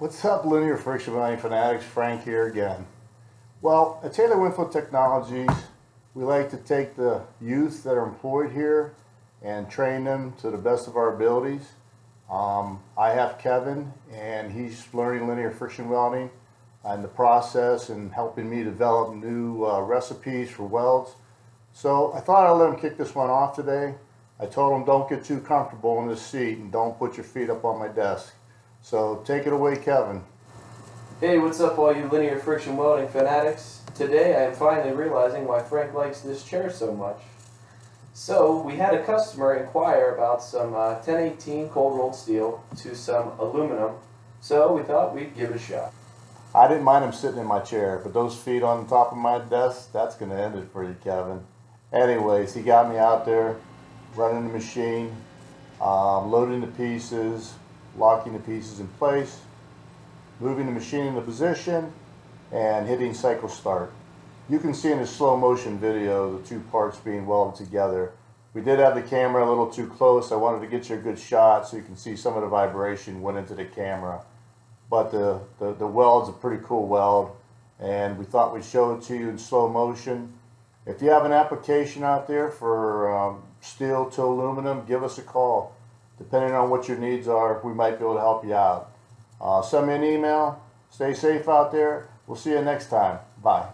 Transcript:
What's up, linear friction welding fanatics? Frank here again. Well, at Taylor-Winfield Technologies, we like to take the youth that are employed here and train them to the best of our abilities. I have Kevin, and he's learning linear friction welding in the process and helping me develop new recipes for welds. So I thought I'd let him kick this one off today. I told him don't get too comfortable in this seat and don't put your feet up on my desk. So take it away, Kevin. Hey, what's up all you linear friction welding fanatics? Today I am finally realizing why Frank likes this chair so much. So we had a customer inquire about some 1018 cold rolled steel to some aluminum, so we thought we'd give it a shot. I didn't mind him sitting in my chair, but those feet on the top of my desk, that's going to end it for you, Kevin. Anyways, he got me out there running the machine, loading the pieces, locking the pieces in place, moving the machine into position, and hitting cycle start. You can see in the slow motion video the two parts being welded together. We did have the camera a little too close. I wanted to get you a good shot so you can see some of the vibration went into the camera. But the weld's a pretty cool weld, and we thought we'd show it to you in slow motion. If you have an application out there for steel to aluminum, give us a call. Depending on what your needs are, we might be able to help you out. Send me an email. Stay safe out there. We'll see you next time. Bye.